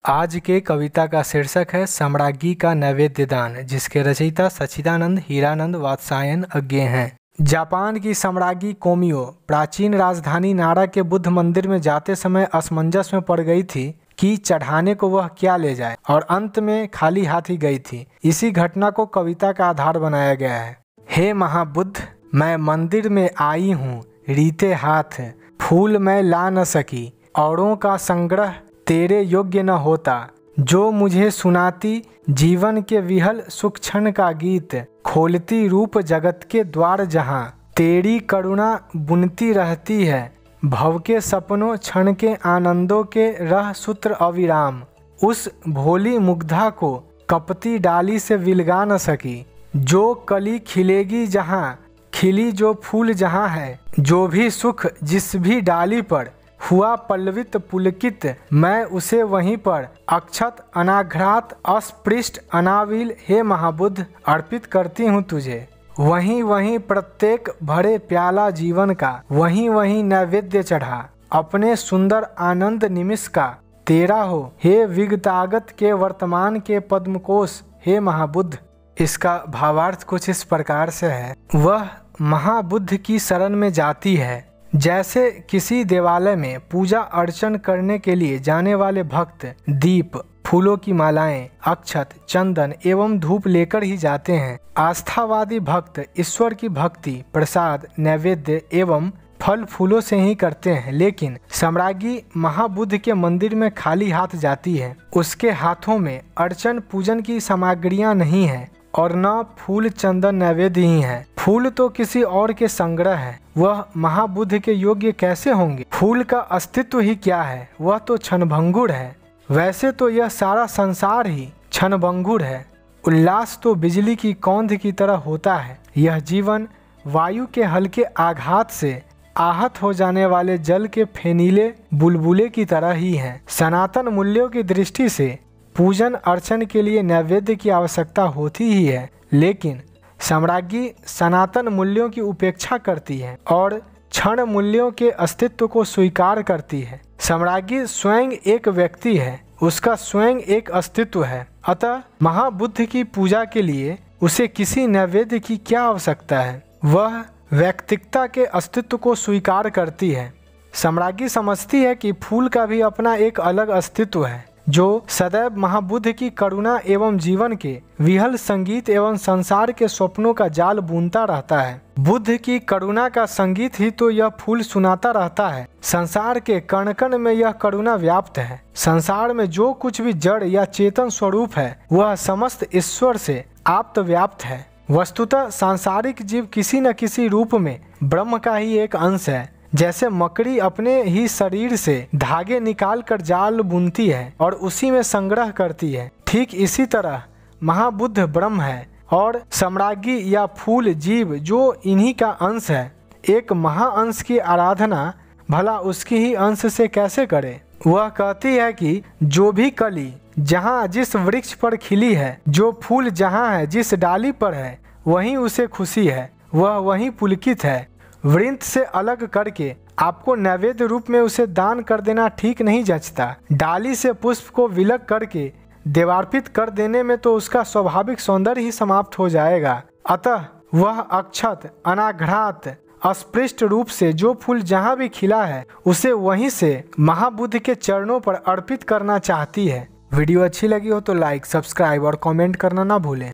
आज के कविता का शीर्षक है सम्राज्ञी का नैवेद्य दान, जिसके रचयिता सच्चिदानंद हीरानंद वात्सायन अज्ञे हैं। जापान की सम्राज्ञी कोमियो प्राचीन राजधानी नारा के बुद्ध मंदिर में जाते समय असमंजस में पड़ गई थी कि चढ़ाने को वह क्या ले जाए, और अंत में खाली हाथ ही गई थी। इसी घटना को कविता का आधार बनाया गया है। हे महाबुद्ध, मैं मंदिर में आई हूँ रीते हाथ, फूल मैं ला न सकी, औरों का संग्रह तेरे योग्य न होता। जो मुझे सुनाती जीवन के विहल सुख क्षण का गीत, खोलती रूप जगत के द्वार जहाँ, तेरी करुणा बुनती रहती है। भव के सपनों क्षण के आनंदों के रह सूत्र अविराम, उस भोली मुग्धा को कपती डाली से विलगा न सकी। जो कली खिलेगी जहाँ, खिली जो फूल जहाँ है, जो भी सुख जिस भी डाली पर हुआ पल्लवित पुलकित, मैं उसे वहीं पर अक्षत अनाघ्रात अस्पृष्ट अनाविल हे महाबुद्ध अर्पित करती हूँ तुझे। वहीं वहीं प्रत्येक भरे प्याला जीवन का, वहीं वहीं नैवेद्य चढ़ा, अपने सुंदर आनंद निमिष का तेरा हो हे विगतागत के वर्तमान के पद्मकोश हे महाबुद्ध। इसका भावार्थ कुछ इस प्रकार से है। वह महाबुद्ध की शरण में जाती है, जैसे किसी देवालय में पूजा अर्चन करने के लिए जाने वाले भक्त दीप, फूलों की मालाएं, अक्षत, चंदन एवं धूप लेकर ही जाते हैं। आस्थावादी भक्त ईश्वर की भक्ति, प्रसाद, नैवेद्य एवं फल फूलों से ही करते हैं। लेकिन सम्राज्ञी महाबुद्ध के मंदिर में खाली हाथ जाती है। उसके हाथों में अर्चन पूजन की सामग्रियां नहीं है और न फूल चंदन नैवेद्य ही है। फूल तो किसी और के संग्रह है, वह महाबुद्ध के योग्य कैसे होंगे? फूल का अस्तित्व ही क्या है? वह तो क्षणभंगुर है। वैसे तो यह सारा संसार ही क्षणभंगुर है। उल्लास तो बिजली की कौंध की तरह होता है। यह जीवन वायु के हल्के आघात से आहत हो जाने वाले जल के फेनीले बुलबुले की तरह ही है। सनातन मूल्यों की दृष्टि से पूजन अर्चन के लिए नैवेद्य की आवश्यकता होती ही है, लेकिन सम्राज्ञी सनातन मूल्यों की उपेक्षा करती है और क्षण मूल्यों के अस्तित्व को स्वीकार करती है। सम्राज्ञी स्वयं एक व्यक्ति है, उसका स्वयं एक अस्तित्व है। अतः महाबुद्ध की पूजा के लिए उसे किसी नैवेद्य की क्या आवश्यकता है? वह व्यक्तिकता के अस्तित्व को स्वीकार करती है। सम्राज्ञी समझती है कि फूल का भी अपना एक अलग अस्तित्व है, जो सदैव महाबुद्ध की करुणा एवं जीवन के विहल संगीत एवं संसार के स्वप्नों का जाल बुनता रहता है। बुद्ध की करुणा का संगीत ही तो यह फूल सुनाता रहता है। संसार के कण कण में यह करुणा व्याप्त है। संसार में जो कुछ भी जड़ या चेतन स्वरूप है, वह समस्त ईश्वर से आप्त व्याप्त है। वस्तुतः सांसारिक जीव किसी न किसी रूप में ब्रह्म का ही एक अंश है। जैसे मकड़ी अपने ही शरीर से धागे निकाल कर जाल बुनती है और उसी में संग्रह करती है, ठीक इसी तरह महाबुद्ध ब्रह्म है और सम्राज्ञी या फूल जीव जो इन्हीं का अंश है। एक महाअंश की आराधना भला उसकी ही अंश से कैसे करे? वह कहती है कि जो भी कली जहाँ जिस वृक्ष पर खिली है, जो फूल जहाँ है जिस डाली पर है, वहीं उसे खुशी है, वह वहीं पुलकित है। वृंत से अलग करके आपको नैवेद्य रूप में उसे दान कर देना ठीक नहीं जचता। डाली से पुष्प को विलग करके देवार्पित कर देने में तो उसका स्वाभाविक सौंदर्य ही समाप्त हो जाएगा। अतः वह अक्षत अनाघ्रात अस्पृष्ट रूप से जो फूल जहाँ भी खिला है, उसे वहीं से महाबुद्ध के चरणों पर अर्पित करना चाहती है। वीडियो अच्छी लगी हो तो लाइक, सब्सक्राइब और कमेंट करना ना भूलें।